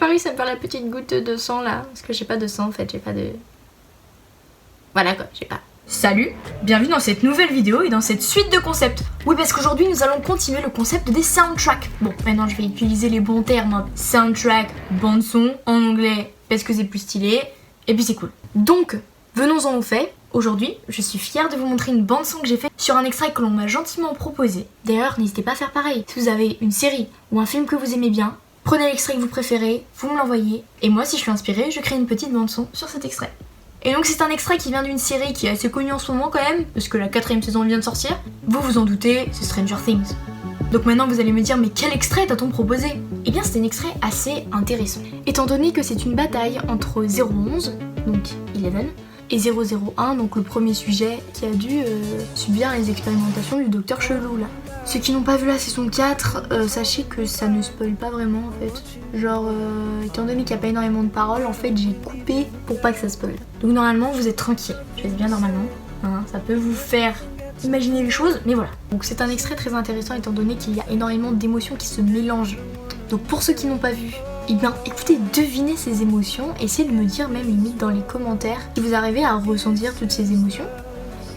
réussi à me faire la petite goutte de sang là. Parce que j'ai pas de sang en fait, j'ai pas de... Voilà quoi, j'ai pas. Salut, bienvenue dans cette nouvelle vidéo et dans cette suite de concepts. Oui, parce qu'aujourd'hui nous allons continuer le concept des soundtracks. Bon, maintenant je vais utiliser les bons termes, hein. Soundtrack, bande son, en anglais parce que c'est plus stylé, et puis c'est cool. Donc, venons-en au fait. Aujourd'hui, je suis fière de vous montrer une bande son que j'ai fait sur un extrait que l'on m'a gentiment proposé. D'ailleurs, n'hésitez pas à faire pareil. Si vous avez une série ou un film que vous aimez bien, prenez l'extrait que vous préférez, vous me l'envoyez, et moi si je suis inspirée, je crée une petite bande son sur cet extrait. Et donc c'est un extrait qui vient d'une série qui est assez connue en ce moment quand même, parce que la 4ème saison vient de sortir. Vous vous en doutez, c'est Stranger Things. Donc maintenant vous allez me dire, mais quel extrait t'a-t-on proposé? Eh bien c'est un extrait assez intéressant. Étant donné que c'est une bataille entre 011, donc 11, et 001, donc le premier sujet qui a dû subir les expérimentations du docteur Chelou là. Ceux qui n'ont pas vu la saison 4, sachez que ça ne spoil pas vraiment en fait. Genre, étant donné qu'il n'y a pas énormément de paroles, en fait j'ai coupé pour pas que ça spoil. Donc normalement vous êtes tranquille, je fais bien normalement, hein, ça peut vous faire imaginer les choses, mais voilà. Donc c'est un extrait très intéressant étant donné qu'il y a énormément d'émotions qui se mélangent. Donc pour ceux qui n'ont pas vu, eh bien écoutez, devinez ces émotions, essayez de me dire même limite dans les commentaires si vous arrivez à ressentir toutes ces émotions.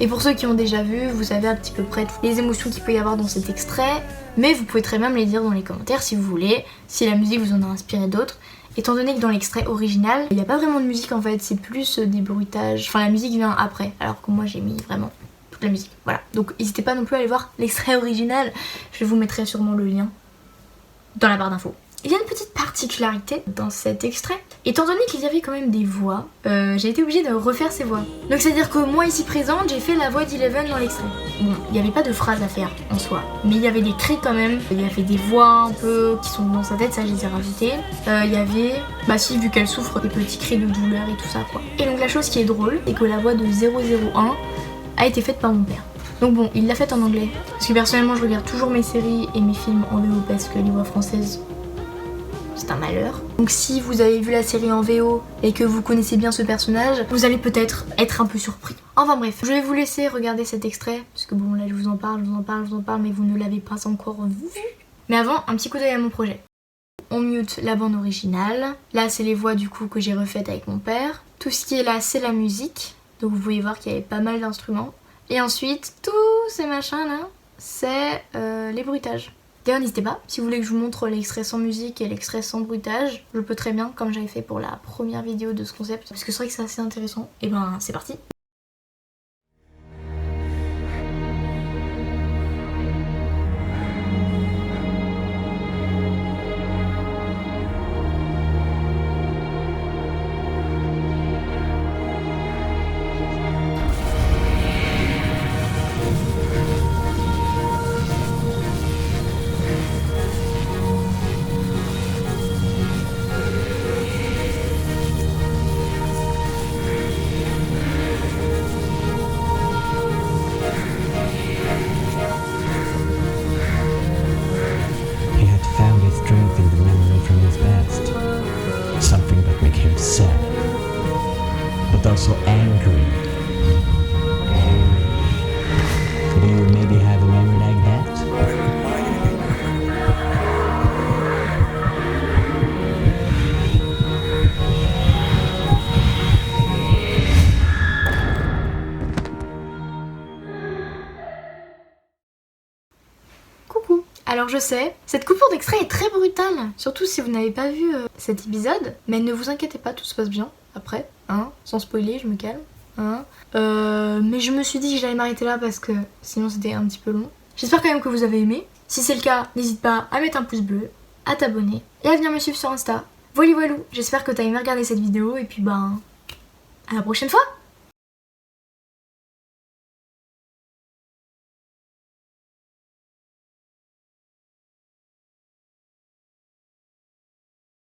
Et pour ceux qui ont déjà vu, vous savez à petit peu près les émotions qu'il peut y avoir dans cet extrait, mais vous pouvez très bien me les dire dans les commentaires si vous voulez, si la musique vous en a inspiré d'autres. Étant donné que dans l'extrait original, il n'y a pas vraiment de musique en fait, c'est plus des bruitages, enfin la musique vient après, alors que moi j'ai mis vraiment toute la musique, voilà. Donc n'hésitez pas non plus à aller voir l'extrait original, je vous mettrai sûrement le lien dans la barre d'infos. Il y a une petite particularité dans cet extrait. Étant donné qu'il y avait quand même des voix, j'ai été obligée de refaire ces voix. Donc c'est à dire que moi ici présente, j'ai fait la voix d'Eleven dans l'extrait. Bon, il n'y avait pas de phrase à faire en soi, mais il y avait des cris quand même. Il y avait des voix un peu qui sont dans sa tête, ça je les ai rajoutées. Il y avait, bah si, vu qu'elle souffre, des petits cris de douleur et tout ça quoi. Et donc la chose qui est drôle, c'est que la voix de 001 a été faite par mon père. Donc bon, il l'a faite en anglais. Parce que personnellement je regarde toujours mes séries et mes films en VO parce que les voix françaises, c'est un malheur. Donc si vous avez vu la série en VO et que vous connaissez bien ce personnage, vous allez peut-être être un peu surpris. Enfin bref, je vais vous laisser regarder cet extrait, parce que bon là je vous en parle, mais vous ne l'avez pas encore vu. Mais avant, un petit coup d'œil à mon projet. On mute la bande originale. Là c'est les voix du coup que j'ai refaites avec mon père. Tout ce qui est là c'est la musique. Donc vous pouvez voir qu'il y avait pas mal d'instruments. Et ensuite, tous ces machins là, c'est les bruitages. D'ailleurs n'hésitez pas, si vous voulez que je vous montre l'extrait sans musique et l'extrait sans bruitage, je peux très bien, comme j'avais fait pour la première vidéo de ce concept, parce que c'est vrai que c'est assez intéressant. Et ben c'est parti. Sad, but also angry. Do you maybe have a memory like that? Coucou. Alors je sais, cette coupure d'extrait est très brutale, surtout si vous n'avez pas vu cet épisode, mais ne vous inquiétez pas, tout se passe bien après, hein, sans spoiler, je me calme, hein. Mais je me suis dit que j'allais m'arrêter là parce que sinon c'était un petit peu long. J'espère quand même que vous avez aimé, si c'est le cas, n'hésite pas à mettre un pouce bleu, à t'abonner et à venir me suivre sur Insta. Voilà, j'espère que t'as aimé regarder cette vidéo et puis ben, à la prochaine fois.